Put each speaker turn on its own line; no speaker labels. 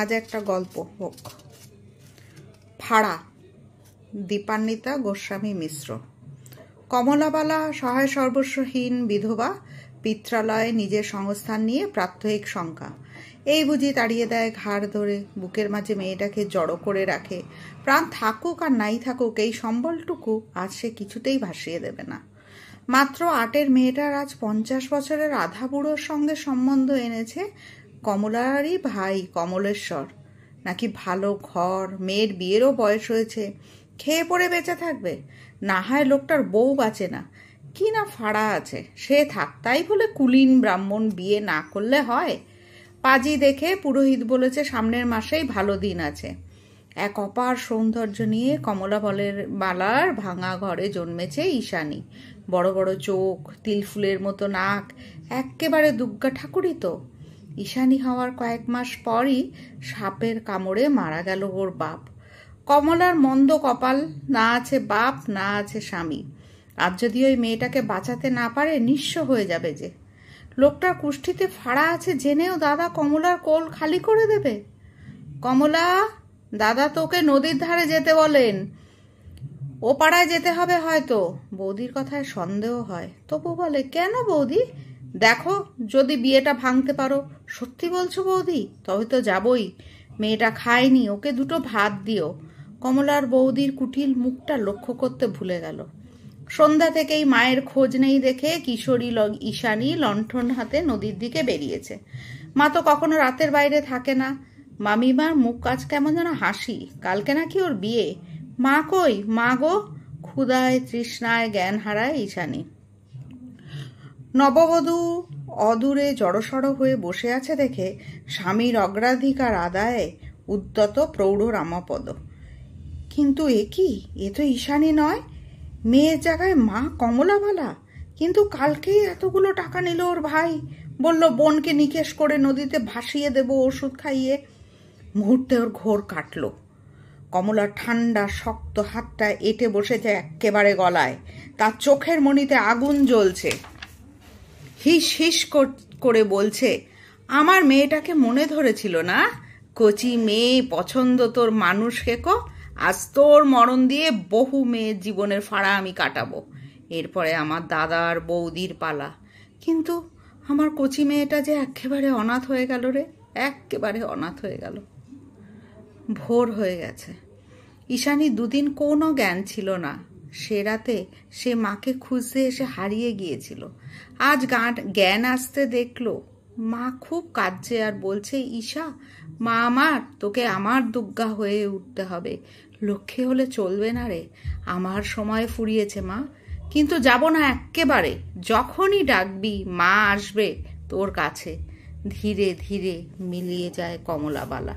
আজ একটা গল্প হোক। ফাড়া, দীপান্বিতা গোস্বামী মিশ্র। কমলাবালা সহায় সর্বস্বহীন বিধবা, পিত্রালয়ে নিজের সংস্থান নিয়ে প্রাত্যহিক শঙ্কা। এই বুঝি তাড়িয়ে দেয় ঘাড় ধরে, বুকের মাঝে মেয়েটাকে জড়ো করে রাখে। প্রাণ থাকুক আর নাই থাকুক, এই সম্বলটুকু আজ সে কিছুতেই ভাসিয়ে দেবে না। মাত্র 8-এর মেয়েটার আজ 50 বছরের আধা বুড়োর সঙ্গে সম্বন্ধ এনেছে কমলারই ভাই কমলেশ্বর। নাকি ভালো ঘর, মেয়ের বিয়েরও বয়স হয়েছে, খেয়ে পড়ে বেঁচে থাকবে। না হয় লোকটার বউ বাঁচে না, কি না ফাড়া আছে, সে থাক। তাই বলে কুলীন ব্রাহ্মণ বিয়ে না করলে হয়? পাজি দেখে পুরোহিত বলেছে সামনের মাসেই ভালো দিন আছে। এক অপার সৌন্দর্য নিয়ে বালার ভাঙা ঘরে জন্মেছে ঈশানী। বড় বড় চোখ, তিলফুলের মতো নাক, এক্কেবারে দুর্গা ঠাকুরই তো। ঈশানী হওয়ার কয়েক মাস পরই সাপের কামড়ে মারা গেল ওর বাপ। কমলার মন্দ কপাল, না আছে বাপ না আছে স্বামী। আজ যদি ওই মেয়েটাকে বাঁচাতে না পারে নিঃস্ব হয়ে যাবে যে। লোকটার কুষ্ঠিতে ফাড়া আছে জেনেও দাদা কমলার কোল খালি করে দেবে। কমলা, দাদা তোকে নদীর ধারে যেতে বলেন, ও পাড়ায় যেতে হবে হয়তো। বৌদির কথায় সন্দেহ হয়, তবু বলে, কেন বৌদি? দেখো যদি বিয়েটা ভাঙতে পারো। সত্যি বলছো বৌদি? তবে তো যাবই। মেয়েটা খায়নি, ওকে দুটো ভাত দিও। কমলার বৌদির কুটিল মুখটা লক্ষ্য করতে ভুলে গেল। সন্ধ্যা থেকেই মায়ের খোঁজ নেই দেখে কিশোরী ঈশানী লণ্ঠন হাতে নদীর দিকে বেরিয়েছে। মা তো কখনো রাতের বাইরে থাকে না। মামিমার মুখ কাজ কেমন যেন হাসি, কালকে নাকি ওর বিয়ে। মা কই? মা গো! ক্ষুধায় তৃষ্ণায় জ্ঞান হারায় ঈশানী। নববধূ অদূরে জড়সড় হয়ে বসে আছে দেখে স্বামীর অগ্রাধিকার আদায়ে উদ্যত প্রৌঢ় রামপদ। কিন্তু এ কি? এ তো ঈশানী নয়, মেয়ের জায়গায় মা কমলাবালা। কিন্তু কালকেই এতগুলো টাকা নিল ওর ভাই, বলল বোনকে নিকেশ করে নদীতে ভাসিয়ে দেব ওষুধ খাইয়ে। মুহূর্তে ওর ঘোর কাটল। কমলার ঠান্ডা শক্ত হাতটা এঁটে বসেছে এক্কেবারে গলায়, তার চোখের মণিতে আগুন জ্বলছে। হিস হিস করে বলছে, আমার মেয়েটাকে মনে ধরেছিল না? কচি মেয়ে, পছন্দ তোর মানুষ কেকো। আজ তোর মরণ দিয়ে বহু মেয়ের জীবনের ফাড়া আমি কাটাবো। এরপরে আমার দাদার বৌদির পালা। কিন্তু আমার কচি মেয়েটা যে একেবারে অনাথ হয়ে গেল রে, একেবারে অনাথ হয়ে গেল। ভোর হয়ে গেছে। ঈশানী দুদিন কোনো জ্ঞান ছিল না। সে রাতে সে মাকে খুঁজতে এসে হারিয়ে গিয়েছিল। আজ জ্ঞান আসতে দেখলো মা খুব কাঁদছে আর বলছে, ঈশা মা আমার, তোকে আমার দুর্গা হয়ে উঠতে হবে। লক্ষ্মী হলে চলবে না রে। আমার সময় ফুরিয়েছে মা, কিন্তু যাব না এক্কেবারে। যখনই ডাকবি মা আসবে তোর কাছে। ধীরে ধীরে মিলিয়ে যায় কমলাবালা।